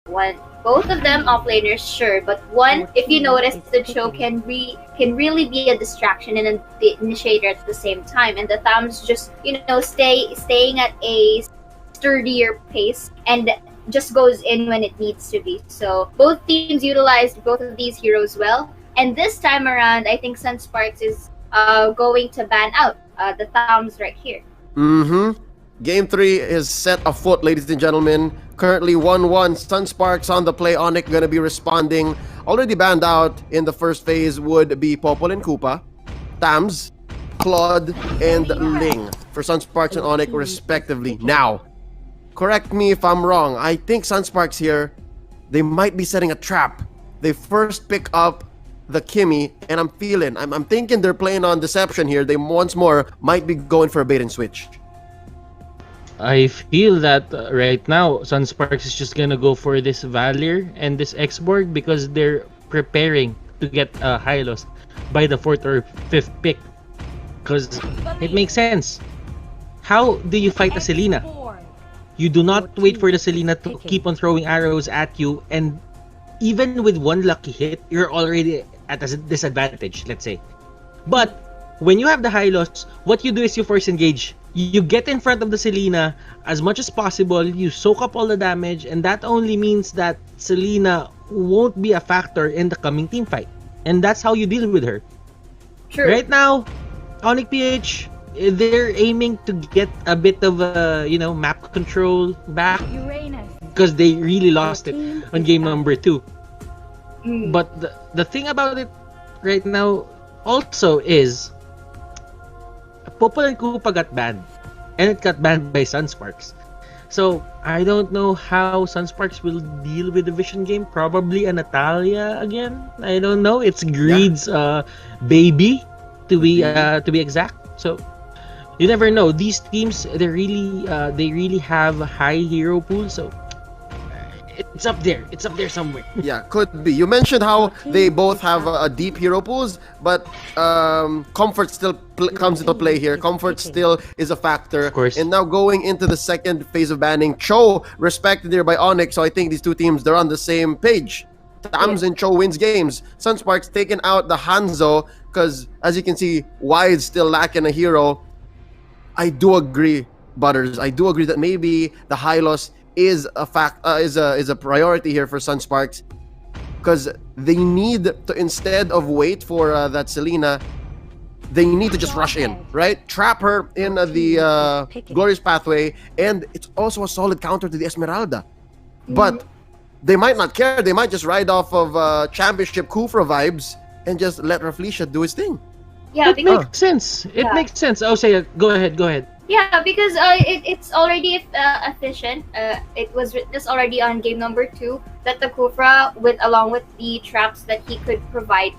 One, both of them offlaners, sure, but one, if you notice, the Cho can really be a distraction and the initiator at the same time, and the Thumbs just staying at a sturdier pace and just goes in when it needs to be. So both teams utilized both of these heroes well, and this time around, I think SUNSPARKs is going to ban out the Thumbs right here. Mm-hmm. Game 3 is set afoot, ladies and gentlemen. Currently 1-1. SUNSPARKs on the play. Onic gonna be responding. Already banned out in the first phase would be Popol and Koopa, Tams, Claude, and Ling for SUNSPARKs and Onic respectively. Now, correct me if I'm wrong. I think SUNSPARKs here, they might be setting a trap. They first pick up the Kimmy, and I'm thinking they're playing on deception here. They once more might be going for a bait and switch. I feel that right now, SUNSPARKs is just gonna go for this Valier and this X-Borg because they're preparing to get Hylos by the 4th or 5th pick. Because it makes sense. How do you fight a Selena? You do not wait for the Selena to keep on throwing arrows at you, and even with one lucky hit, you're already at a disadvantage, let's say. But when you have the Hylos, what you do is you first engage. You get in front of the Selena as much as possible, you soak up all the damage, and that only means that Selena won't be a factor in the coming team fight. And that's how you deal with her. True. Right now, Onic PH, they're aiming to get a bit of map control back because they really lost it on game number 2. But the thing about it right now also is Popol and Koopa got banned, and it got banned by SUNSPARKs. So I don't know how SUNSPARKs will deal with the Vision game. Probably a Natalia again. I don't know. It's Greed's baby to be exact. So you never know. These teams they really have a high hero pool. So it's up there. It's up there somewhere. Yeah, could be. You mentioned how they both have a deep hero pools, but comfort still comes into play here. Comfort still is a factor. Of course. And now going into the second phase of banning, Cho respected here by Onic, so I think these two teams, they're on the same page. Tams and Cho wins games. SUNSPARKs taking out the Hanzo, because as you can see, Wide's still lacking a hero. I do agree, Butters. I do agree that maybe the Hylos is a priority here for SUNSPARKs, because they need to, instead of wait for that Selena, they need to just rush in, right? Trap her in the Glorious Pathway, and it's also a solid counter to the Esmeralda. But they might not care. They might just ride off of Championship Kufra vibes and just let Raflesia do his thing. Yeah, It makes sense. It makes sense. Oh, say it. Go ahead. Yeah, because it's already efficient. It was just already on game number 2 that the Kufra, along with the traps that he could provide,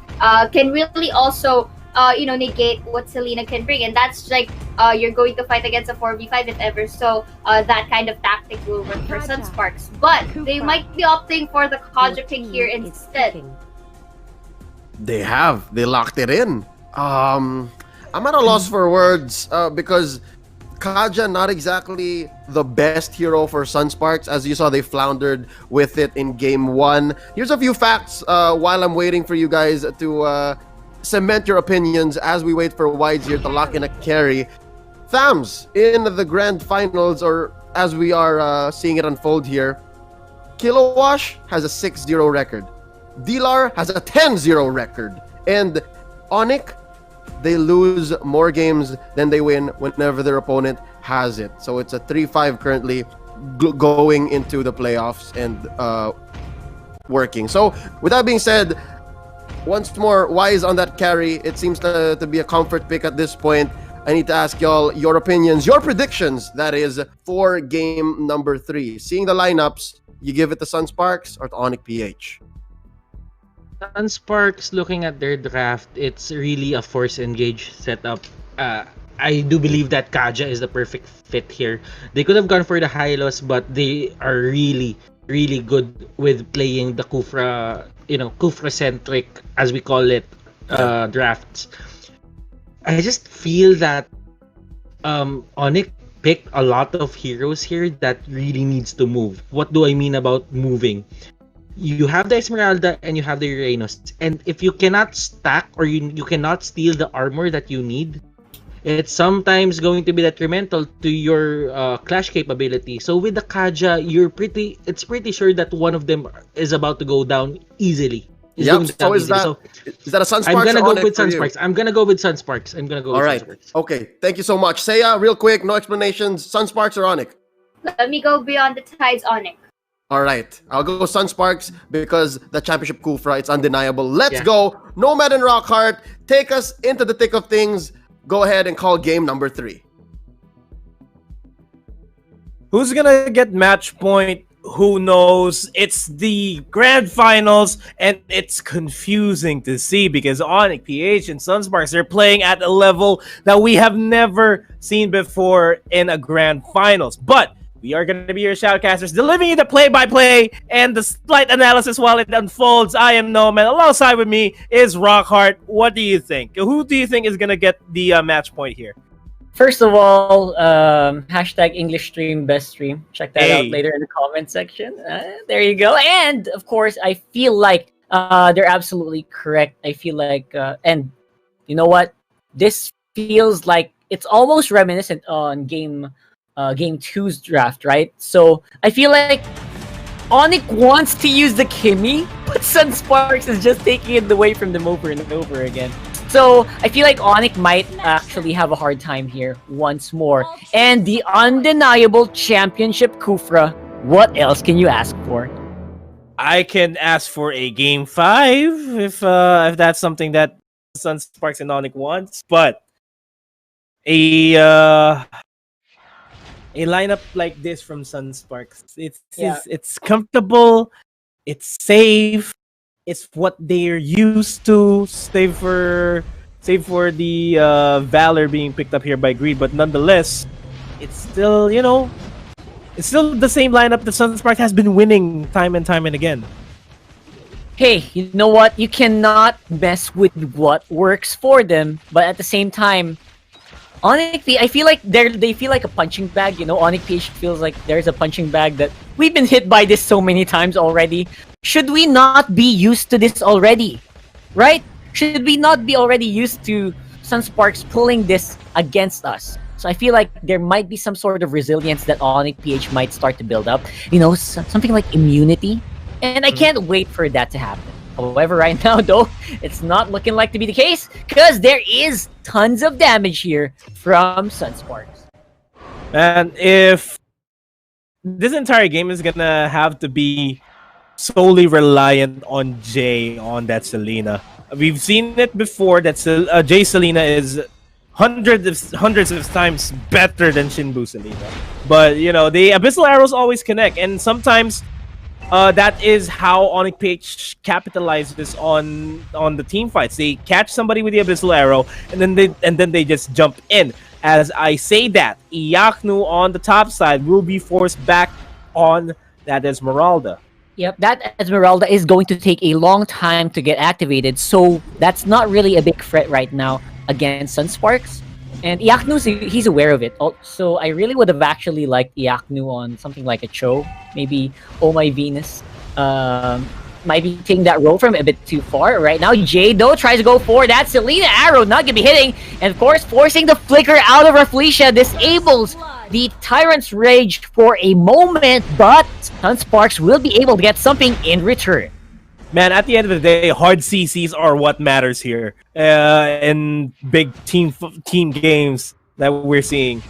can really also negate what Selena can bring, and that's like you're going to fight against a 4v5 if ever. So that kind of tactic will work for SUNSPARKs, but they might be opting for the Kaja pick here instead. They locked it in. I'm at a loss for words because Kaja, not exactly the best hero for SUNSPARKs. As you saw, they floundered with it in game 1. Here's a few facts while I'm waiting for you guys to cement your opinions as we wait for Wides here to lock in a carry. Thams in the grand finals, or as we are seeing it unfold here, Kilowash has a 6-0 record. Dilar has a 10-0 record. And Onic, they lose more games than they win whenever their opponent has it. So it's a 3-5 currently going into the playoffs and working. So with that being said, once more, Wise on that carry. It seems to be a comfort pick at this point. I need to ask y'all your opinions, your predictions, that is, for game number 3. Seeing the lineups, you give it to SUNSPARKs or to Onic PH? SUNSPARKs, looking at their draft, it's really a force engage setup. I do believe that Kaja is the perfect fit here. They could have gone for the Hylos, but they are really, really good with playing the Kufra, Kufra-centric, as we call it, drafts. I just feel that Onic picked a lot of heroes here that really needs to move. What do I mean about moving? You have the Esmeralda and you have the Uranus, and if you cannot stack or you cannot steal the armor that you need, it's sometimes going to be detrimental to your clash capability. So with the Kaja, it's pretty sure that one of them is about to go down easily. Yep. So is that a Sunsparks? I'm gonna or go Onic with for you? Sunsparks. I'm gonna go with Sunsparks. All right. Okay. Thank you so much. Seiya, real quick, no explanations. Sunsparks or Onic? Let me go beyond the tides, Onic. All right. I'll go Sunsparks because the championship Kufra, it's undeniable. Let's Yeah. go. Nomad and Rockhart, take us into the thick of things. Go ahead and call game number 3. Who's gonna get match point? Who knows? It's the grand finals, and it's confusing to see because Onic, PH, and Sunsparks are playing at a level that we have never seen before in a grand finals. But we are going to be your shoutcasters, delivering you the play-by-play and the slight analysis while it unfolds. I am Nomad. Alongside with me is Rockhart. What do you think? Who do you think is going to get the match point here? First of all, hashtag English stream best stream. Check that out Hey. later in the comment section. There you go. And of course, I feel like they're absolutely correct. I feel like, and you know what? This feels like it's almost reminiscent on game 2's draft, right? So I feel like Onic wants to use the Kimmy, but Sunsparks is just taking it away from them over and over again. So I feel like Onic might actually have a hard time here once more. And the undeniable championship Kufra, what else can you ask for? I can ask for a game 5 if that's something that Sunsparks and Onic wants, but a lineup like this from Sunsparks, it's comfortable, it's safe, it's what they're used to, save for the Valor being picked up here by Greed, but nonetheless, it's still, it's still the same lineup that Sunspark has been winning time and again. Hey, you know what? You cannot mess with what works for them, but at the same time, Onic, I feel like they feel like a punching bag. Onic PH feels like there's a punching bag that we've been hit by this so many times already. Should we not be used to this already? Right? Should we not be already used to Sunsparks pulling this against us? So I feel like there might be some sort of resilience that Onic PH might start to build up. Something like immunity. And I can't wait for that to happen. However, right now, though, it's not looking like to be the case because there is tons of damage here from Sunsparks. And if this entire game is gonna have to be solely reliant on Jay on that Selena, we've seen it before that Jay Selena is hundreds of times better than Shinbu Selena. But the Abyssal Arrows always connect, and sometimes that is how Onic PH capitalizes on the team fights. They catch somebody with the Abyssal Arrow, and then they just jump in. As I say that, Iaknu on the top side will be forced back on that Esmeralda. Yep, that Esmeralda is going to take a long time to get activated, so that's not really a big threat right now against Sunsparks. And Iaknu, he's aware of it. So I really would have actually liked Iaknu on something like a Cho. Maybe Oh My Venus. Might be taking that role from him a bit too far. Right now, Jay, though, tries to go for that Selena arrow. Not going to be hitting. And of course, forcing the flicker out of Rafflesia disables the Tyrant's Rage for a moment. But Sunsparks will be able to get something in return. Man, at the end of the day, hard CCs are what matters here in big team games that we're seeing.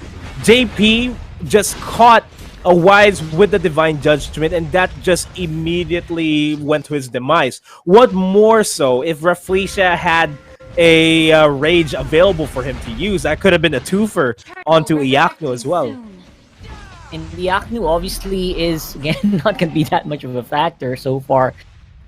JP just caught a Wise with the Divine Judgment, and that just immediately went to his demise. What more so if Rafflesia had a Rage available for him to use? That could have been a twofer onto Iaknu as well. And Iaknu obviously is, again, not going to be that much of a factor so far.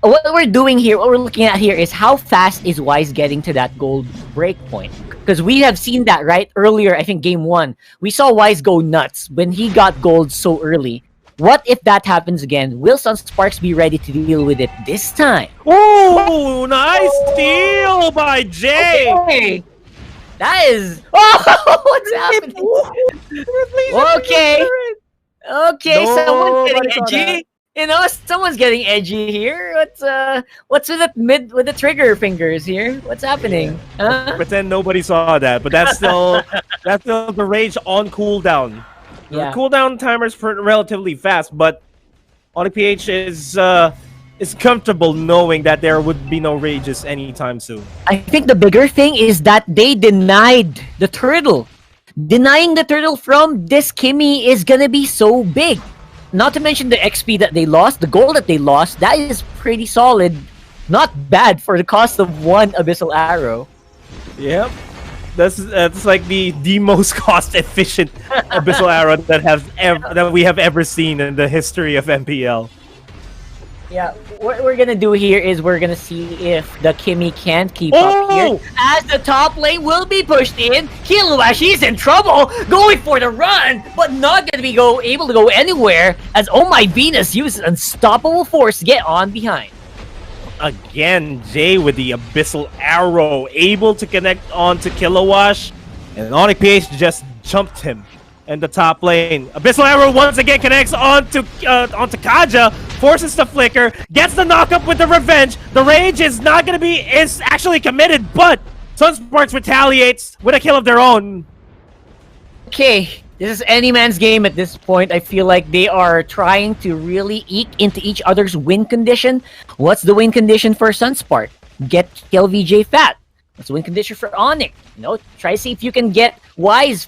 What we're doing here, what we're looking at here is how fast is Wise getting to that gold breakpoint. Because we have seen that, right? Earlier, I think game 1, we saw Wise go nuts when he got gold so early. What if that happens again? Will Sunsparks be ready to deal with it this time? Oh, nice steal by Jay! Okay. That is. Oh, what's happening? Okay. Okay, someone's Nobody getting saw that. edgy. You know, someone's getting edgy here. What's with the trigger fingers here? What's happening? Huh? Pretend nobody saw that, but that's still the rage on cooldown. The Yeah. cooldown timer's relatively fast, but Onic PH is comfortable knowing that there would be no rages anytime soon. I think the bigger thing is that they denied the turtle. Denying the turtle from this Kimmy is gonna be so big. Not to mention the XP that they lost, the gold that they lost, that is pretty solid. Not bad for the cost of one Abyssal Arrow. Yep. That's like the most cost efficient Abyssal Arrow that we have ever seen in the history of MPL. Yeah, what we're gonna do here is we're gonna see if the Kimmy can keep up here. As the top lane will be pushed in, Kiluash in trouble, going for the run, but not gonna be able to go anywhere as Oh My Venus uses Unstoppable Force to get on behind. Again, Jay with the Abyssal Arrow, able to connect onto Kilowash, and Onic PH just jumped him in the top lane. Abyssal Arrow once again connects onto Kaja, forces the flicker, gets the knockup with the revenge. The rage is actually committed, but SUNSPARK retaliates with a kill of their own. Okay, this is any man's game at this point. I feel like they are trying to really eke into each other's win condition. What's the win condition for SUNSPARK? Get KLVJ fat. What's the win condition for Onic? You know, try to see if you can get Wise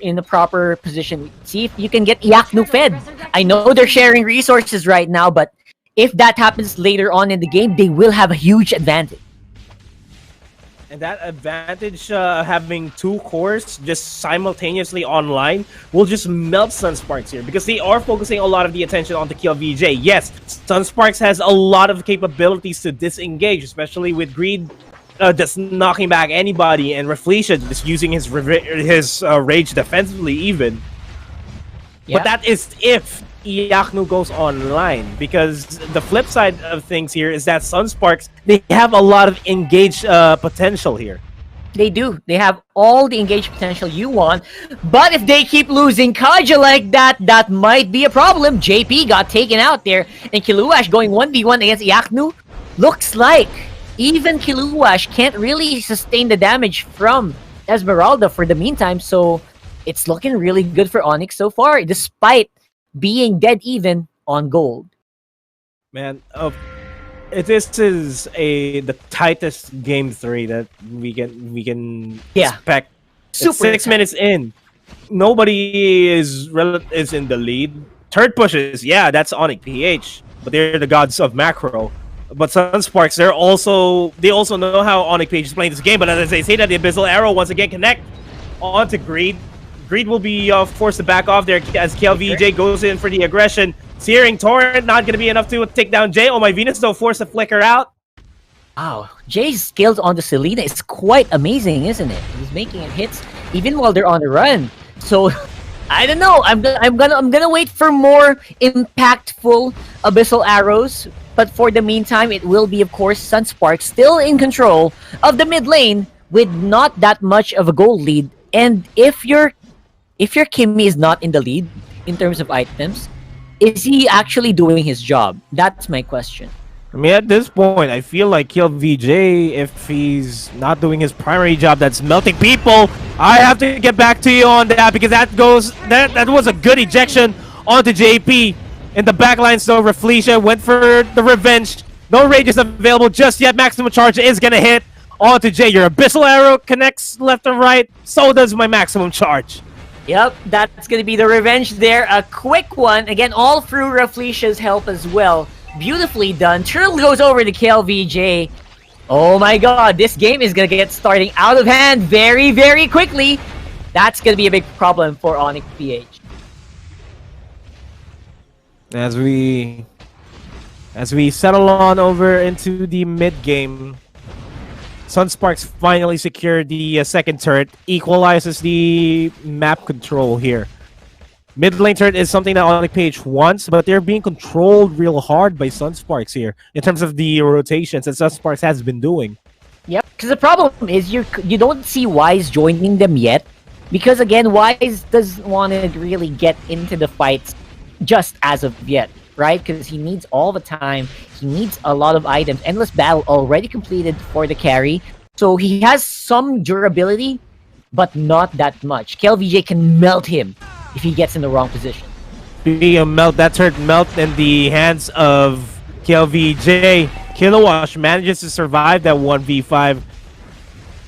in the proper position. See if you can get Yaknu fed. I know they're sharing resources right now, but if that happens later on in the game, they will have a huge advantage. And that advantage, having two cores just simultaneously online, will just melt SUNSPARKs here because they are focusing a lot of the attention on the KLVJ. Yes, SUNSPARKs has a lot of capabilities to disengage, especially with Greed just knocking back anybody, and Reflecia just using his rage defensively even. Yeah. But that is if Iaknu goes online, because the flip side of things here is that SUNSPARKs, they have a lot of engaged potential here. They do. They have all the engaged potential you want. But if they keep losing Kaja like that, that might be a problem. JP got taken out there, and Kiluash going 1v1 against Iaknu. Looks like even Kiluash can't really sustain the damage from Esmeralda for the meantime, so it's looking really good for Onic so far, despite being dead even on gold. Man, this is the tightest game 3 that we can expect. Super 6 minutes in, nobody is in the lead. Third pushes, yeah, that's Onic PH, but they're the gods of macro. But SUNSPARKs, they also know how Onic PH is playing this game. But as they say that, the Abyssal Arrow once again connect onto Greed. Greed will be forced to back off there as KLVJ goes in for the aggression. Searing Torrent, not going to be enough to take down Jay. Oh My Venus, though, forced to flicker out. Wow, Jay's skills on the Selena is quite amazing, isn't it? He's making it hits even while they're on the run. So I don't know. I'm gonna wait for more impactful Abyssal Arrows. But for the meantime, it will be, of course, SUNSPARK still in control of the mid lane with not that much of a gold lead. And if your Kimmy is not in the lead in terms of items, is he actually doing his job? That's my question. I mean, at this point, I feel like KLVJ, if he's not doing his primary job, that's melting people. I have to get back to you on that because that was a good ejection onto JP. In the backlines, though, Reflecia went for the revenge. No rages available just yet. Maximum charge is gonna hit onto Jay. Your Abyssal Arrow connects left and right. So does my maximum charge. Yep, that's gonna be the revenge there. A quick one. Again, all through Reflecia's help as well. Beautifully done. Trill goes over to KLVJ. Oh my god, this game is gonna get starting out of hand very, very quickly. That's gonna be a big problem for Onic PH. As we settle on over into the mid game, SUNSPARKs finally secured the second turret, equalizes the map control here. Mid lane turret is something that Onic PH wants, but they're being controlled real hard by SUNSPARKs here in terms of the rotations that SUNSPARKs has been doing. Yep. Because the problem is you don't see Wise joining them yet, because again, Wise doesn't want to really get into the fights just as of yet, right? Because he needs all the time. He needs a lot of items. Endless Battle already completed for the carry, so he has some durability, but not that much. KLVJ can melt him if he gets in the wrong position. Being a melt, that turret melt in the hands of KLVJ. Kilowash manages to survive that 1v5.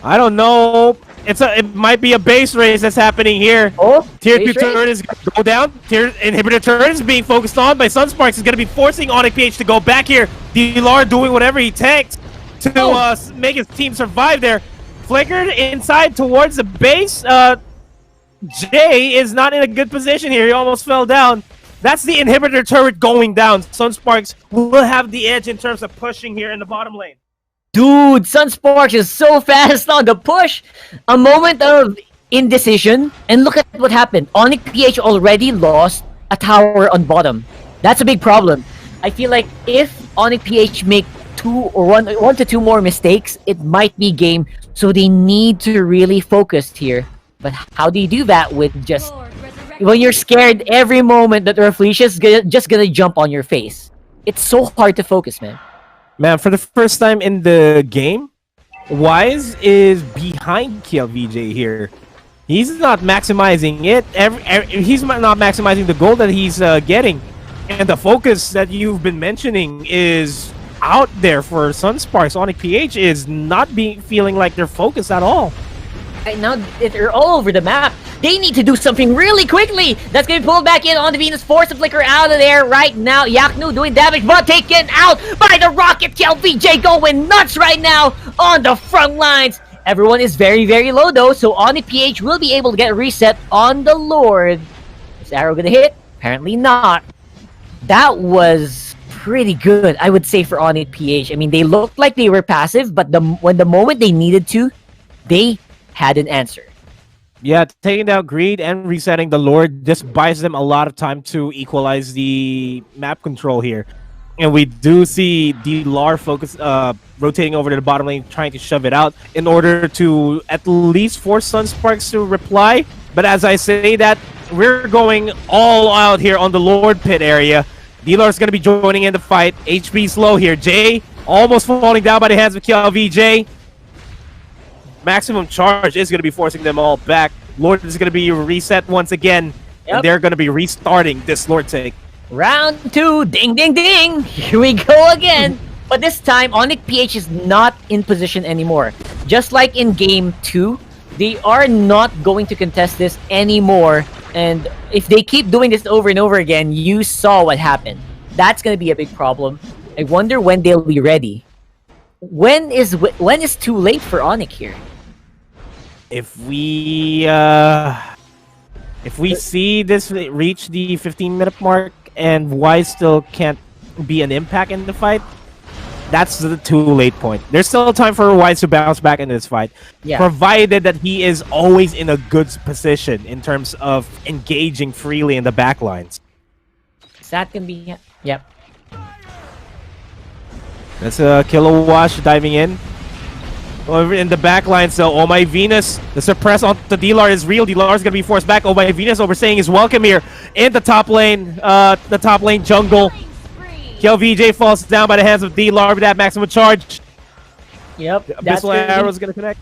I don't know. It might be a base race that's happening here. Oh, Tier base 2 turret race? is going to go down. Tier inhibitor turret is being focused on by SUNSPARK. Is going to be forcing Onic PH to go back here. DLR doing whatever he takes to make his team survive there. Flickered inside towards the base. Jay is not in a good position here. He almost fell down. That's the inhibitor turret going down. SUNSPARKs will have the edge in terms of pushing here in the bottom lane. Dude, SUNSPARK is so fast on the push. A moment of indecision, and look at what happened. Onic PH already lost a tower on bottom. That's a big problem. I feel like if Onic PH make one to two more mistakes, it might be game. So they need to really focus here. But how do you do that with just when you're scared every moment that the Rafflesia is just gonna jump on your face? It's so hard to focus, man. Man, for the first time in the game, Wise is behind KLVJ here. He's not maximizing it. He's not maximizing the goal that he's getting. And the focus that you've been mentioning is out there for SUNSPARKs. Onic PH is not feeling like they're focused at all. Right now, they're all over the map. They need to do something really quickly. That's going to be pulled back in on the Venus. Force the Flicker out of there right now. Yaknu doing damage, but taken out by the Rocket. KLVJ going nuts right now on the front lines. Everyone is very, very low though, so Onic PH will be able to get a reset on the Lord. Is arrow going to hit? Apparently not. That was pretty good, I would say, for Onic PH. I mean, they looked like they were passive, but when the moment they needed to, they had an answer. Yeah, taking down Greed and resetting the Lord just buys them a lot of time to equalize the map control here. And we do see DLR focus, rotating over to the bottom lane, trying to shove it out in order to at least force SUNSPARKs to reply. But as I say that, we're going all out here on the Lord pit area. DLR is going to be joining in the fight. HP's low here. Jay almost falling down by the hands of KLVJ. Maximum charge is going to be forcing them all back. Lord is going to be reset once again. Yep. And they're going to be restarting this Lord take. Round 2, ding ding ding! Here we go again! But this time, Onic PH is not in position anymore. Just like in game 2, they are not going to contest this anymore. And if they keep doing this over and over again, you saw what happened. That's going to be a big problem. I wonder when they'll be ready. When is too late for Onic here? If we see this reach the 15-minute mark and Wise still can't be an impact in the fight, that's the too late point. There's still time for Wise to bounce back in this fight, provided that he is always in a good position in terms of engaging freely in the backlines. Is that gonna be? Yep. That's a Kilowash diving in. Over in the backline, so Oh My Venus, the suppress on the DLR is real. DLR is gonna be forced back. Oh My Venus overstaying his welcome here in the top lane, jungle. KLVJ falls down by the hands of DLR with that maximum charge. Yep. Abyssal arrow is gonna connect.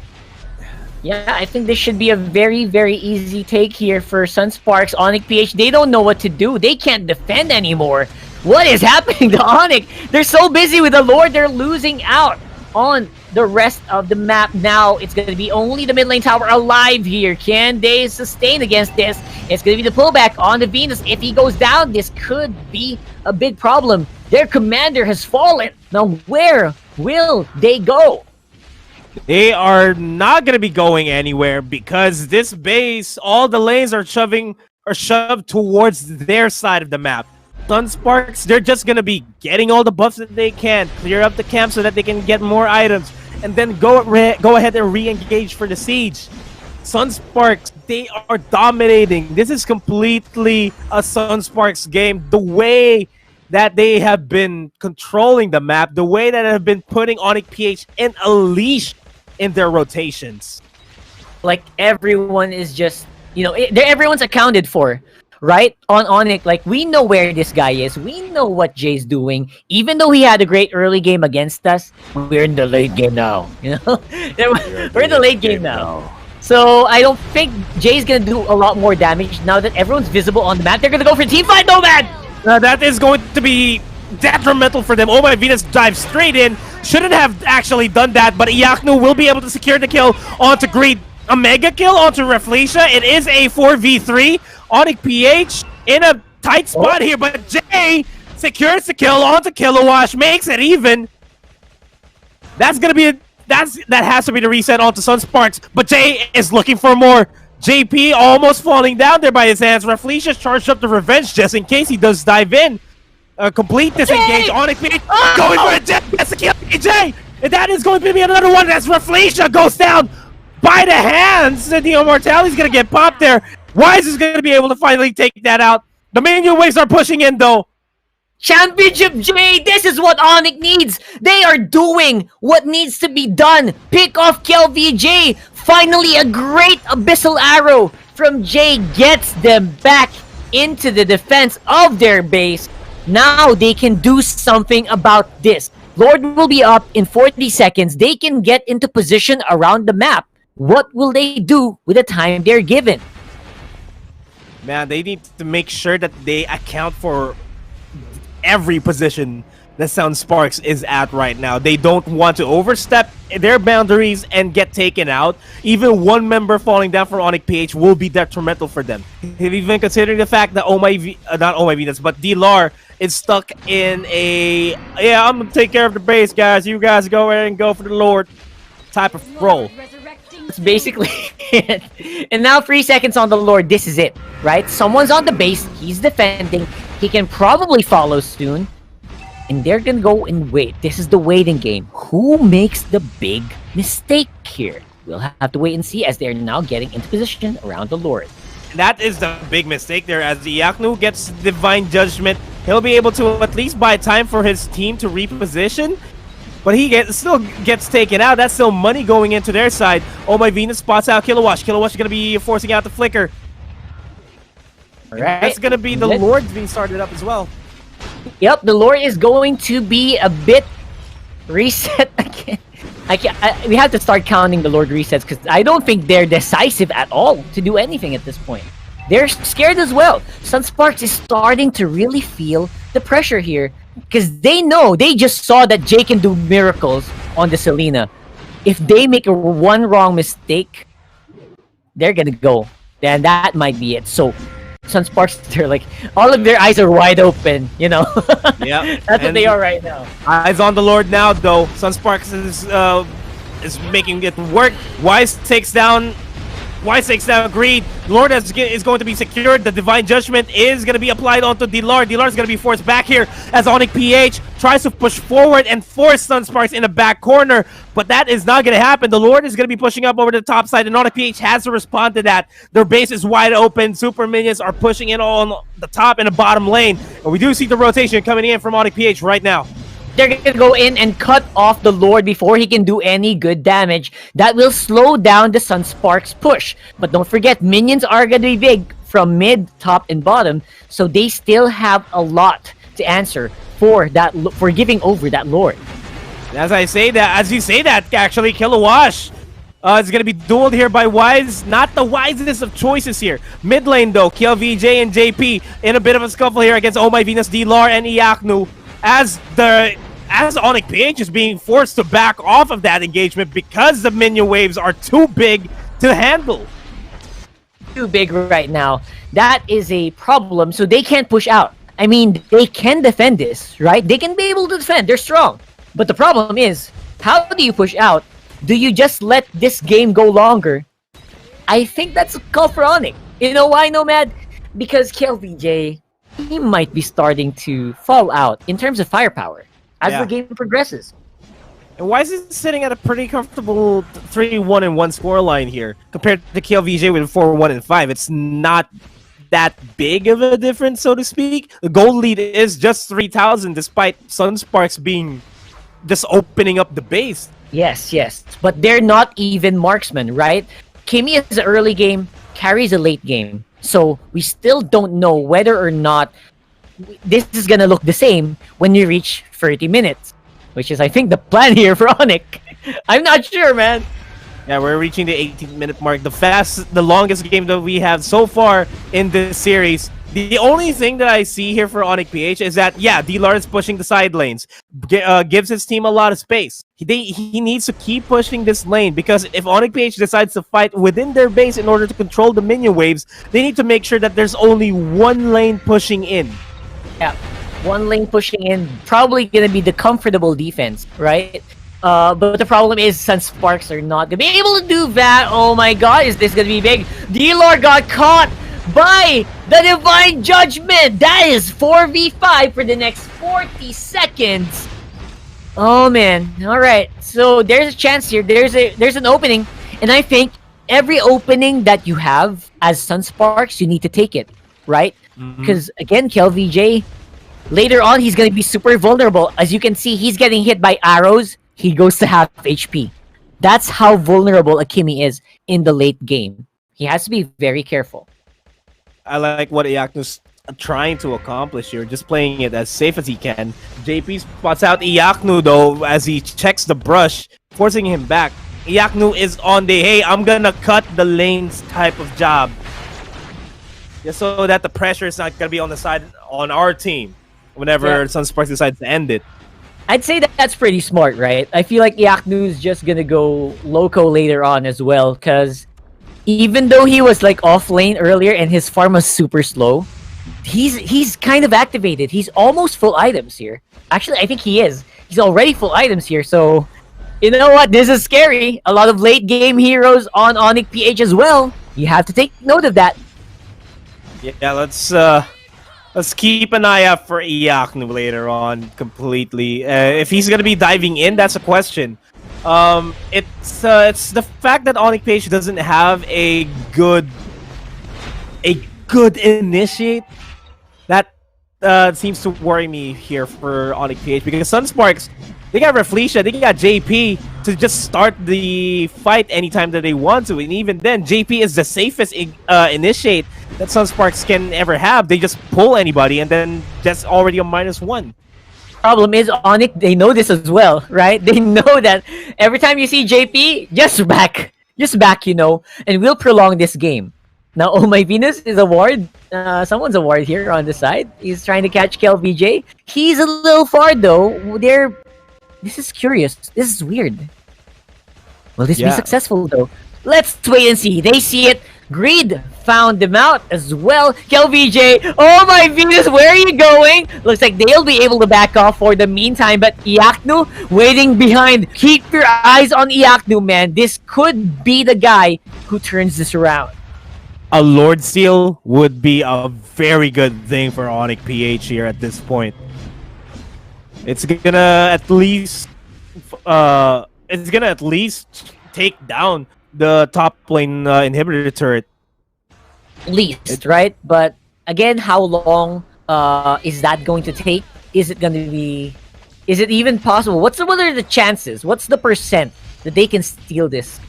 Yeah, I think this should be a very, very easy take here for SUNSPARKs. Onic PH, they don't know what to do. They can't defend anymore. What is happening to Onic? They're so busy with the Lord, they're losing out on the rest of the map. Now it's going to be only the mid lane tower alive here. Can they sustain against this? It's going to be the pullback on the Venus. If he goes down, this could be a big problem. Their commander has fallen. Now where will they go? They are not going to be going anywhere because this base, all the lanes are shoved towards their side of the map. SUNSPARKs, they're just going to be getting all the buffs that they can, clear up the camp so that they can get more items, and then go ahead and re-engage for the siege. SUNSPARKs, they are dominating. This is completely a SUNSPARKs game. The way that they have been controlling the map, the way that they have been putting Onic PH in a leash in their rotations. Like everyone is just, everyone's accounted for, right? On Onic, like we know where this guy is. We know what Jay's doing. Even though he had a great early game against us, we're in the late game now. We're in the late game now. So I don't think Jay's gonna do a lot more damage now that everyone's visible on the map. They're gonna go for team fight, Nomad. That is going to be detrimental for them. Oh my Venus dives straight in. Shouldn't have actually done that, but Iaknu will be able to secure the kill onto Greed. A mega kill onto Reflecia. It is a 4v3. Onic PH in a tight spot here, but Jay secures the kill onto Kilowash, makes it even. That's gonna be that has to be the reset onto SUNSPARKs, but Jay is looking for more. JP almost falling down there by his hands. Reflecia's charged up the revenge just in case he does dive in. A complete disengage. Onic PH going for a jet. That's the kill, Jay. And that is going to be another one as Reflecia goes down by the hands. And the Immortality's gonna get popped there. Wise is gonna be able to finally take that out. The minion waves are pushing in though. Championship J, this is what Onic needs. They are doing what needs to be done. Pick off KLVJ. Finally, a great abyssal arrow from Jay gets them back into the defense of their base. Now they can do something about this. Lord will be up in 40 seconds. They can get into position around the map. What will they do with the time they're given? Man, they need to make sure that they account for every position that SUNSPARKs is at right now. They don't want to overstep their boundaries and get taken out. Even one member falling down for Onic PH will be detrimental for them. Even considering the fact that not Oh My Venus, but D-Lar is stuck in a, I'm gonna take care of the base, guys. You guys go ahead and go for the Lord type of role. That's basically it. And now 3 seconds on the Lord. This is it, right? Someone's on the base. He's defending. He can probably follow soon. And they're gonna go and wait. This is the waiting game. Who makes the big mistake here? We'll have to wait and see as they're now getting into position around the Lord. That is the big mistake there. As Iaknu gets Divine Judgment, he'll be able to at least buy time for his team to reposition. But he still gets taken out. That's still money going into their side. Oh My Venus spots out Kilowash. Kilowash is going to be forcing out the flicker. All right. That's going to be the Lord being started up as well. Yep, the Lord is going to be a bit reset again. We have to start counting the Lord resets because I don't think they're decisive at all to do anything at this point. They're scared as well. SUNSPARKs is starting to really feel the pressure here because they know, they just saw that Jay can do miracles on the Selena. If they make one wrong mistake, they're gonna go. Then that might be it. So SUNSPARKs, they're like, all of their eyes are wide open, Yeah. That's what they are right now. Eyes on the Lord now, though. SUNSPARKs is making it work. Wise takes down Greed. Lord is going to be secured. The Divine Judgment is going to be applied onto D-Lar. D-Lar is going to be forced back here as Onic PH tries to push forward and force SUNSPARKs in the back corner. But that is not going to happen. The Lord is going to be pushing up over the top side, and Onic PH has to respond to that. Their base is wide open. Super minions are pushing in on the top and the bottom lane. And we do see the rotation coming in from Onic PH right now. They're gonna go in and cut off the Lord before he can do any good damage. That will slow down the SUNSPARKs push. But don't forget, minions are gonna be big from mid, top, and bottom, so they still have a lot to answer for giving over that Lord. As you say that, actually, Kilowash is going to be dueled here by Wise. Not the wisest of choices here. Mid lane, though, KLVJ and JP in a bit of a scuffle here against Oh My Venus, D-Lar, and Iaknu. As Onic PH is being forced to back off of that engagement because the minion waves are too big to handle. Too big right now. That is a problem, so they can't push out. I mean, they can defend this, right? They can be able to defend. They're strong. But the problem is, how do you push out? Do you just let this game go longer? I think that's a call for Onic. You know why, Nomad? Because KLVJ, he might be starting to fall out in terms of firepower as the game progresses. And Wise is sitting at a pretty comfortable 3-1-1 scoreline here compared to KLVJ with 4-1-5. It's not that big of a difference, so to speak. The goal lead is just 3,000 despite SUNSPARKs being just opening up the base. Yes. But they're not even marksmen, right? Kimmy is an early game, carries a late game. So we still don't know whether or not this is gonna look the same when you reach 30 minutes. Which is, I think, the plan here for Onic. I'm not sure, man. Yeah, we're reaching the 18-minute mark. The longest game that we have so far in this series. The only thing that I see here for Onic PH is that, yeah, D-Lar is pushing the side lanes. Gives his team a lot of space. He needs to keep pushing this lane, because if Onic PH decides to fight within their base in order to control the minion waves, they need to make sure that there's only one lane pushing in. Yeah, one lane pushing in, probably gonna be the comfortable defense, right? But the problem is SUNSPARKs are not gonna be able to do that. Oh my god, is this gonna be big? D-Lord got caught by the Divine Judgment! That is 4v5 for the next 40 seconds! Oh man, alright. So there's a chance here, there's an opening, and I think every opening that you have as SUNSPARKs, you need to take it, right? Because again, KelVJ, later on, he's gonna be super vulnerable. As you can see, he's getting hit by arrows. He goes to half HP. That's how vulnerable Akimi is in the late game. He has to be very careful. I like what Iaknu's trying to accomplish here, just playing it as safe as he can. JP spots out Iaknu though as he checks the brush, forcing him back. Iaknu is on the, hey, I'm gonna cut the lanes type of job. Just so that the pressure is not gonna be on the side on our team whenever SUNSPARK decides to end it. I'd say that that's pretty smart, right? I feel like Iaknu's just gonna go loco later on as well, because even though he was like off lane earlier and his farm was super slow, he's kind of activated. He's almost full items here. Actually, I think he is. He's already full items here, so you know what? This is scary. A lot of late game heroes on Onic PH as well. You have to take note of that. Yeah, let's keep an eye out for Iaknu later on completely. If he's gonna be diving in, that's a question. It's the fact that Onic PH doesn't have a good initiate that seems to worry me here for Onic PH, because SUNSPARKs, they got Reflecia, they got JP to just start the fight anytime that they want to, and even then, JP is the safest initiate that SUNSPARKs can ever have. They just pull anybody, and then that's already a -1. Problem is, Onic, they know this as well, right? They know that every time you see JP, just back, you know, and we'll prolong this game. Now, oh my Venus is a ward. Someone's a ward here on the side. He's trying to catch KelVJ. He's a little far though. This is curious. This is weird. Will this be successful though? Let's wait and see. They see it. Greed found them out as well. KelVJ, oh my Venus, where are you going? Looks like they'll be able to back off for the meantime, but Iaknu waiting behind. Keep your eyes on Iaknu, man. This could be the guy who turns this around. A Lord Seal would be a very good thing for Onic PH here at this point. It's gonna at least take down the top lane inhibitor turret. Least, right? But again, how long is that going to take? Is it even possible? What are the chances? What's the percent that they can steal this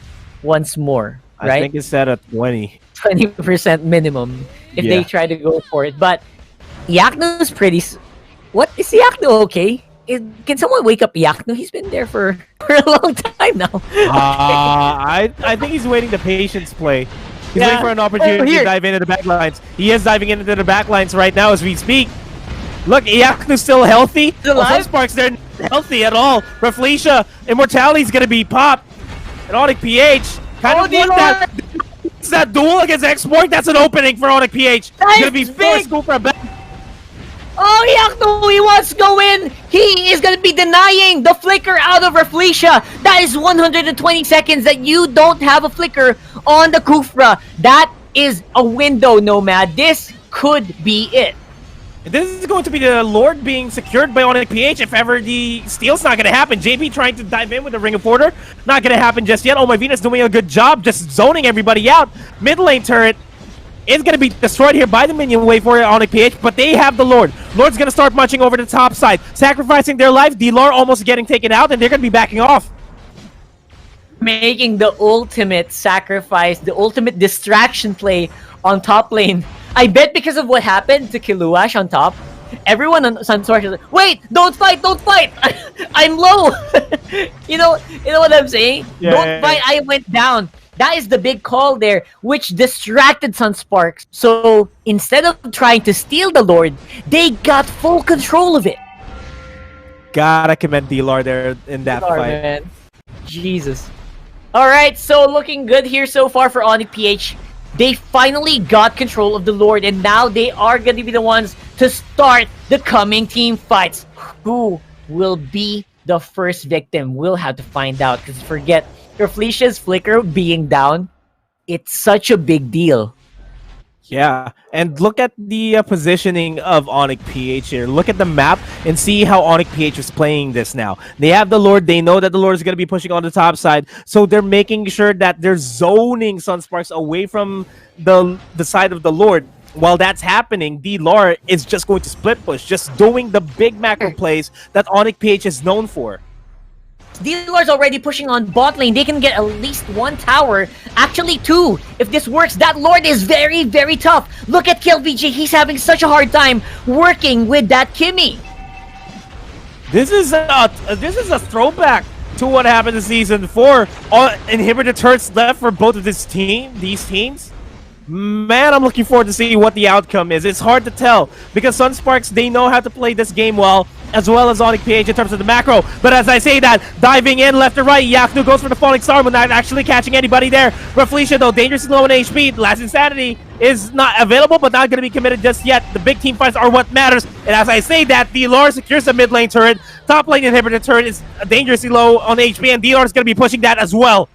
once more? Right? I think it's set at 20% minimum if they try to go for it. But Iaknu's pretty... What? Is Iaknu okay? Can someone wake up Iaknu? He's been there for a long time now. I think he's waiting the patience play. He's waiting for an opportunity to dive into the backlines. He is diving into the backlines right now as we speak. Look, Iaknu's still healthy. SUNSPARKs, they're not healthy at all. Reflecia, Immortality's gonna be popped. And Onic PH kind of won that. It's that duel against Export. That's an opening for Onic PH. He's gonna be forced to go for a back. Oh, Iaknu, he wants to go in. He is going to be denying the flicker out of Reflecia. That is 120 seconds that you don't have a flicker on the Kufra. That is a window, Nomad. This could be it. This is going to be the Lord being secured by Onic PH if ever the steal's not going to happen. JP trying to dive in with the Ring of Order. Not going to happen just yet. Oh my Venus doing a good job just zoning everybody out. Mid lane turret is going to be destroyed here by the minion wave for Onic PH, but they have the Lord. Lord's going to start marching over the top side, sacrificing their life. D-Lore almost getting taken out, and they're going to be backing off. making the ultimate sacrifice, the ultimate distraction play on top lane. I bet because of what happened to Kiluash on top, everyone on SUNSPARK is like, wait, don't fight, don't fight! I'm low! you know what I'm saying? Yeah, Don't yeah, fight, I went down. That is the big call there, which distracted SUNSPARK. So instead of trying to steal the Lord, they got full control of it. Gotta commend D-Lord there in that Sorry, fight. man. Jesus. Alright, so looking good here so far for Onic PH. They finally got control of the Lord, and now they are going to be the ones to start the coming team fights. Who will be the first victim? We'll have to find out, because forget, Felicia's Flicker being down, it's such a big deal. Yeah, and look at the positioning of Onic PH here. Look at the map and see how Onic PH is playing this now. They have the Lord. They know that the Lord is going to be pushing on the top side, so they're making sure that they're zoning SUNSPARKs away from the side of the Lord. While that's happening, D-Lord is just going to split push, just doing the big macro plays that Onic PH is known for. D-Lord's already pushing on bot lane. They can get at least one tower. Actually, two. If this works, that Lord is very, very tough. Look at KillVJ. He's having such a hard time working with that Kimmy. This is a throwback to what happened in Season 4. Inhibitor turrets left for both of these teams. Man, I'm looking forward to see what the outcome is. It's hard to tell because SUNSPARKs, they know how to play this game well, as well as Onic PH in terms of the macro. But as I say that, diving in left to right, Yaknu goes for the falling star, but not actually catching anybody there. Felicia, though, dangerously low in HP. Last Insanity is not available, but not going to be committed just yet. The big team fights are what matters. And as I say that, D-Lord secures the mid lane turret. Top lane inhibitor turret is dangerously low on HP, and D-Lord is going to be pushing that as well.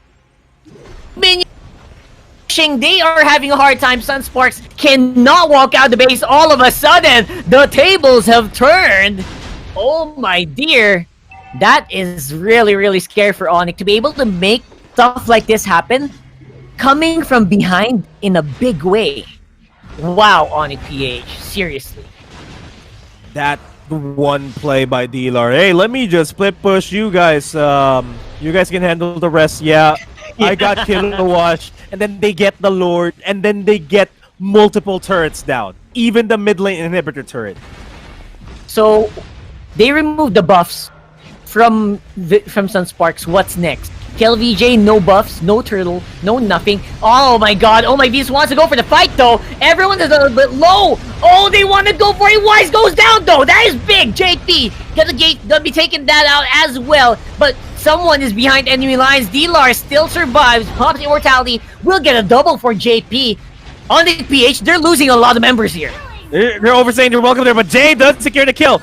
They are having a hard time. SUNSPARKs cannot walk out the base. All of a sudden, the tables have turned. Oh my dear. That is really, really scary for Onic to be able to make stuff like this happen coming from behind in a big way. Wow, Onic PH. Seriously. That one play by D-Lord. Hey, let me just split push you guys. You guys can handle the rest. Yeah. I got Kiluash, and then they get the Lord, and then they get multiple turrets down. Even the mid lane inhibitor turret. So, they removed the buffs from SUNSPARKs. What's next? KillVJ, no buffs, no turtle, no nothing. Oh my god, oh my Beast wants to go for the fight though. Everyone is a little bit low. Oh, they want to go for it. Wise goes down though. That is big. JP, gonna be taking that out as well. But someone is behind enemy lines. D-Lar still survives. Pops Immortality will get a double for JP. On the PH, they're losing a lot of members here. They're oversaying they're welcome there, but Jay does secure the kill.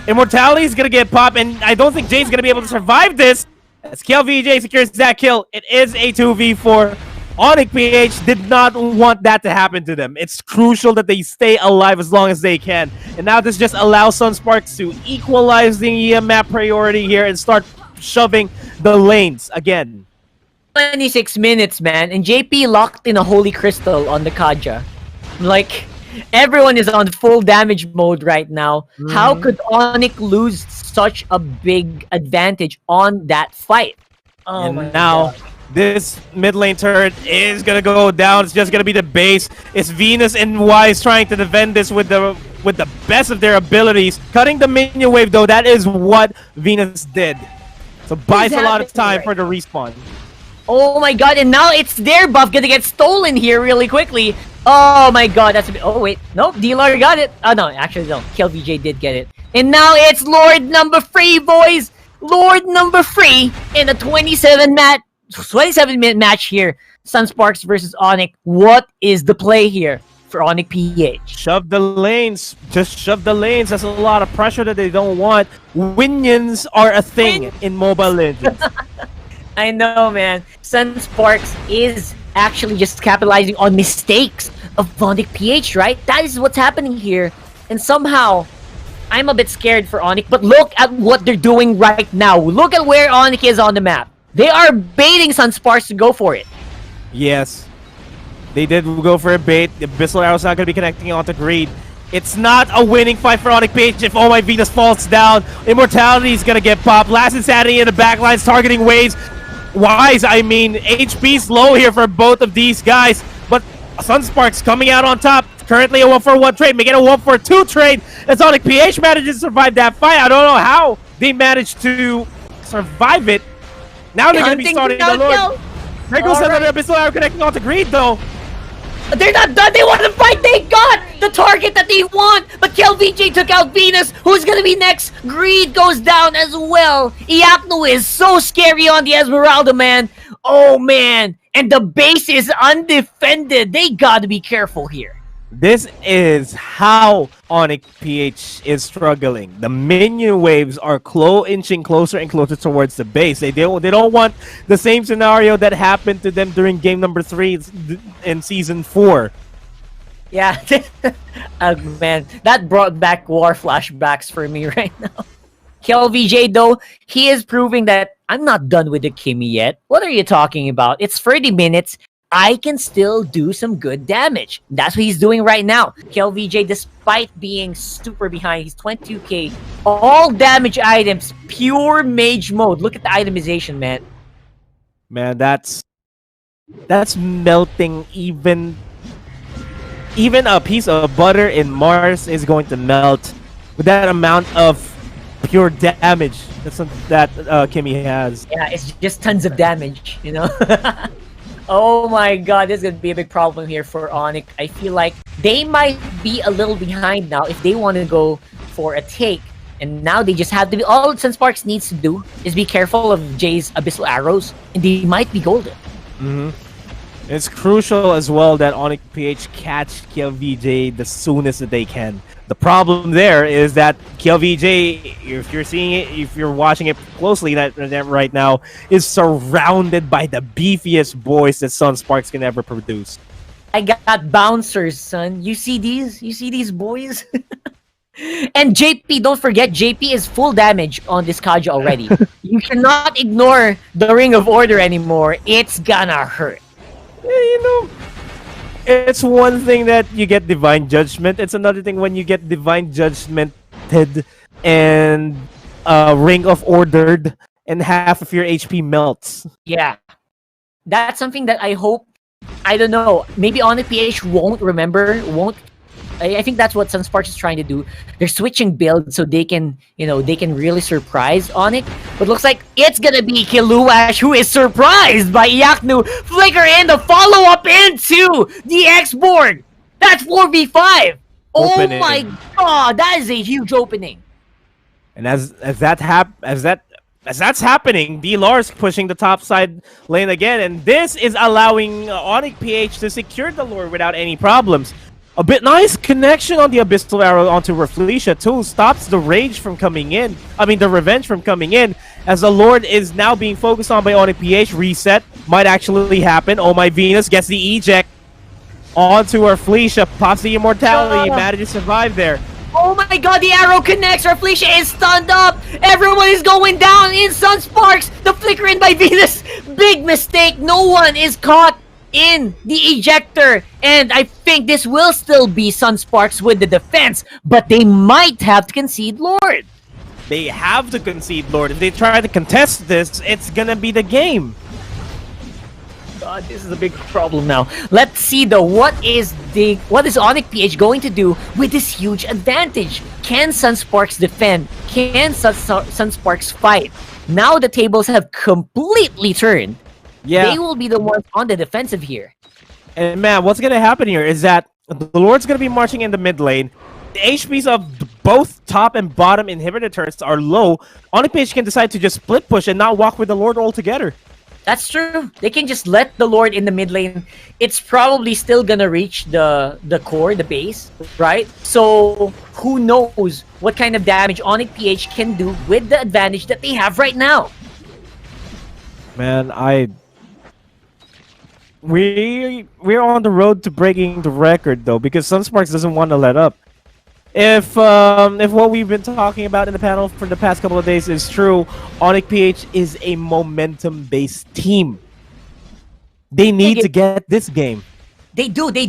Immortality is gonna get popped, and I don't think Jay's gonna be able to survive this. As KillVJ secures that kill, it is a 2v4. Onic PH did not want that to happen to them. It's crucial that they stay alive as long as they can. And now this just allows SUNSPARKs to equalize the map priority here and start shoving the lanes again. 26 minutes, man, and JP locked in a Holy Crystal on the Kaja. Like, everyone is on full damage mode right now. How could Onic lose such a big advantage on that fight? Oh And my now, God. this mid lane turret is gonna go down. It's just gonna be the base. It's Venus and Wise trying to defend this with the best of their abilities. Cutting the minion wave though, that is what Venus did. So buys a lot of time for the respawn. Oh my god, and now it's their buff gonna get stolen here really quickly. Oh my god, that's a bit. Oh wait, nope, D-Lord got it. Oh no, actually no, KillVJ did get it. And now it's Lord number 3, boys! Lord number 3 in a 27-minute match here. SUNSPARKs versus Onic. What is the play here for Onic PH? Shove the lanes. Just shove the lanes. That's a lot of pressure that they don't want. Winions are a thing in Mobile Legends. I know, man. SUNSPARKs is actually just capitalizing on mistakes of Onic PH, right? That is what's happening here. And somehow, I'm a bit scared for Onic, but look at what they're doing right now. Look at where Onic is on the map. They are baiting SUNSPARKs to go for it. Yes. They did go for a bait. The Abyssal Arrow's not going to be connecting onto Greed. It's not a winning fight for Onic PH if Oh My Venus falls down. Immortality is going to get popped. Last Insanity in the backlines targeting waves. wise. I mean, HP's low here for both of these guys, but SUNSPARK's coming out on top. Currently a 1-for-1 trade, making a 1-for-2 trade. As Onic PH manages to survive that fight. I don't know how they managed to survive it. Now they're going to be starting the Lord. There goes another Abyssal Arrow connecting onto Greed, though. They're not done. They want to fight. They got the target that they want. But KLVJ took out Venus. Who's going to be next? Greed goes down as well. Iakno is so scary on the Esmeralda, man. Oh, man. And the base is undefended. They got to be careful here. This is how Onic PH is struggling. The minion waves are inching closer and closer towards the base. They don't want the same scenario that happened to them during game number 3 in season 4. Yeah, man, that brought back war flashbacks for me right now. KLVJ, though, he is proving that I'm not done with the Kimmy yet. What are you talking about? It's 30 minutes. I can still do some good damage. That's what he's doing right now. KLVJ, despite being super behind, he's 22k. All damage items, pure mage mode. Look at the itemization, man. Man, that's melting. Even a piece of butter in Mars is going to melt with that amount of pure damage that Kimmy has. Yeah, it's just tons of damage, you know? Oh my god, this is going to be a big problem here for Onic. I feel like they might be a little behind now if they want to go for a take. And now they just have to be... All SUNSPARK needs to do is be careful of Jay's Abyssal Arrows, and they might be golden. Mm-hmm. It's crucial as well that Onic PH catch KLVJ the soonest that they can. The problem there is that KLVJ, if you're seeing it, if you're watching it closely that right now, is surrounded by the beefiest boys that SUNSPARK can ever produce. I got bouncers, son. You see these? You see these boys? And JP, don't forget, JP is full damage on this Kaja already. You cannot ignore the Ring of Order anymore. It's gonna hurt. Yeah, you know, it's one thing that you get Divine Judgment. It's another thing when you get Divine Judgmented and Ring of Ordered and half of your HP melts. Yeah. That's something that I hope, I don't know, maybe Onic PH won't remember, I think that's what SUNSPARK is trying to do. They're switching builds so they can, you know, they can really surprise Onic. But looks like it's gonna be Kiluash who is surprised by Iaknu. Flicker in the follow-up into the X-board. That's 4v5. Opening. Oh my god, that is a huge opening. And as that's happening, D-Lars pushing the top side lane again, and this is allowing Onic PH to secure the lure without any problems. A bit nice connection on the Abyssal Arrow onto Rafflesia too. Stops the rage from coming in. I mean, the revenge from coming in. As the Lord is now being focused on by Onic PH. Reset might actually happen. Oh my Venus gets the eject onto Rafflesia. Pops the immortality. Manages to survive there. Oh my god, the arrow connects. Rafflesia is stunned up. Everyone is going down in SUNSPARK. The flicker in by Venus. Big mistake. No one is caught in the ejector, and I think this will still be SUNSPARK with the defense, but they might have to concede Lord. They have to concede Lord. If they try to contest this, it's gonna be the game. God, this is a big problem now. Let's see though, what is Onic PH going to do with this huge advantage? Can SUNSPARK defend? Can SUNSPARK fight? Now the tables have completely turned. Yeah. They will be the ones on the defensive here. And man, what's gonna happen here is that the Lord's gonna be marching in the mid lane. The HPs of both top and bottom inhibitor turrets are low. Onic PH can decide to just split push and not walk with the Lord altogether. That's true. They can just let the Lord in the mid lane. It's probably still gonna reach the core, the base, right? So who knows what kind of damage Onic PH can do with the advantage that they have right now. Man, we're on the road to breaking the record though, because SUNSPARK doesn't want to let up. If what we've been talking about in the panel for the past couple of days is true, Onic PH is a momentum-based team. They need to get this game. They do. They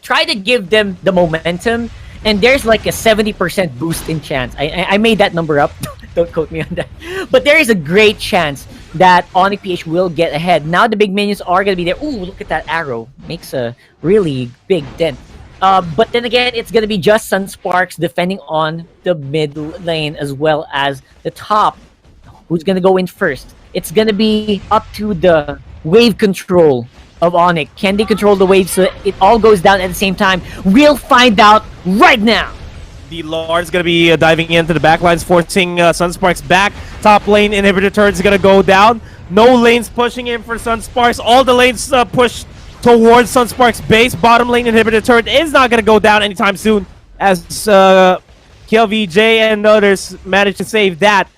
try to give them the momentum, and there's like a 70% boost in chance. I made that number up. Don't quote me on that. But there is a great chance that Onic PH will get ahead. Now the big minions are going to be there. Ooh, look at that arrow. Makes a really big dent. But then again, it's going to be just SUNSPARKs defending on the mid lane as well as the top. Who's going to go in first? It's going to be up to the wave control of Onic. Can they control the wave so it all goes down at the same time? We'll find out right now. The Lord's gonna be diving into the backlines, forcing SUNSPARKs back. Top lane inhibitor turret is gonna go down. No lanes pushing in for SUNSPARKs. All the lanes push towards SUNSPARKs base. Bottom lane inhibitor turret is not gonna go down anytime soon, as KLVJ and others managed to save that.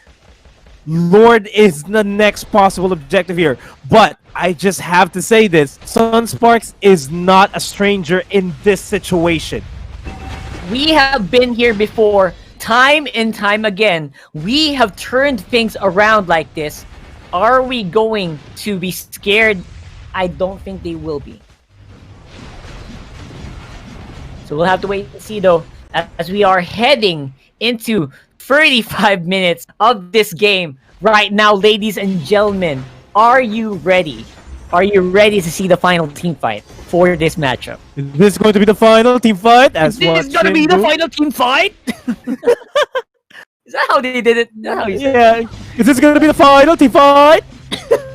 Lord is the next possible objective here, but I just have to say this: SUNSPARKs is not a stranger in this situation. We have been here before, time and time again. We have turned things around like this. Are we going to be scared? I don't think they will be. So we'll have to wait and see, though, as we are heading into 35 minutes of this game right now, ladies and gentlemen. Are you ready? Are you ready to see the final team fight for this matchup? Is this going to be the final team fight? Is this going to be the final team fight? Is that how they did it? Is that how you said it? Yeah. Is this going to be the final team fight?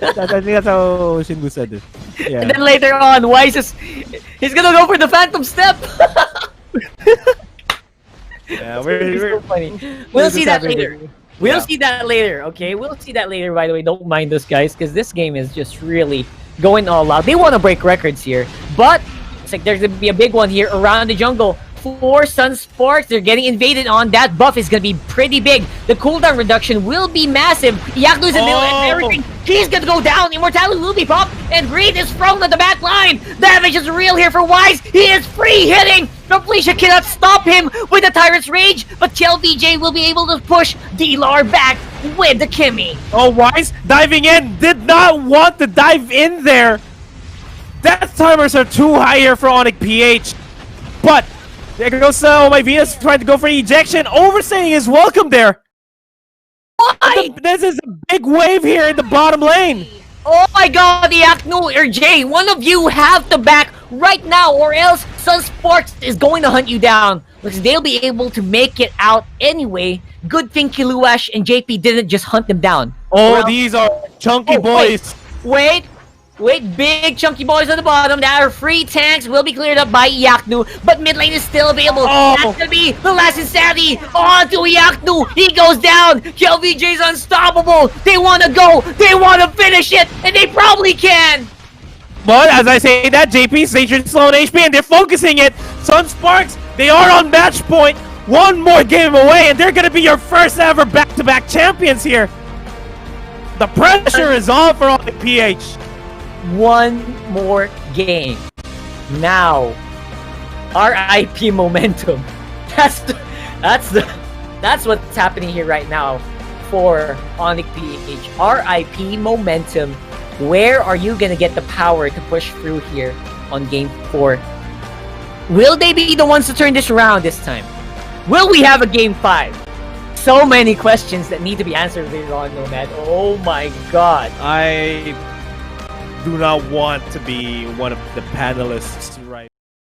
I think that's how Shinbu said it. Yeah. And then later on, Wise is... He's gonna go for the Phantom Step! Yeah, It's so funny. We'll see that later. We'll see that later, okay? We'll see that later, by the way. Don't mind us, guys, because this game is just really going all out. They want to break records here, but it's like there's going to be a big one here around the jungle for SUNSPARKs. They're getting invaded on. That buff is going to be pretty big. The cooldown reduction will be massive. Yaknu's in the middle and everything. He's going to go down. Immortality will be popped, and Greed is thrown at the back line. Damage is real here for Wise. He is free hitting. Felicia cannot stop him with the Tyrant's Rage, but KLVJ will be able to push D-Lar back with the Kimmy. Oh, Wise diving in. Did not want to dive in there. Death timers are too high here for Onic PH. But there goes my Venus trying to go for ejection. Overstaying is welcome there. Why? This is a big wave here in the bottom lane. Oh my god, Yaknu or Jay, one of you have to back right now, or else SUNSPARKs is going to hunt you down. Because they'll be able to make it out anyway. Good thing Kiluash and JP didn't just hunt them down. Oh, these are chunky boys. Wait, big chunky boys on the bottom that are free tanks will be cleared up by Yaknu, but mid lane is still available. Oh. That's gonna be the last insanity on to Yaknu. He goes down. KLVJ's unstoppable. They wanna go. They wanna finish it, and they probably can. But as I say that, JP's Station slow on HP and they're focusing it. SUNSPARKs, they are on match point. One more game away and they're gonna be your first ever back-to-back champions here. The pressure is on for Onic PH. One more game. Now, RIP momentum. That's what's happening here right now for Onic PH. RIP momentum. Where are you gonna get the power to push through here on game 4? Will they be the ones to turn this around this time? Will we have a game 5? So many questions that need to be answered later on, Nomad. Oh my god. I do not want to be one of the panelists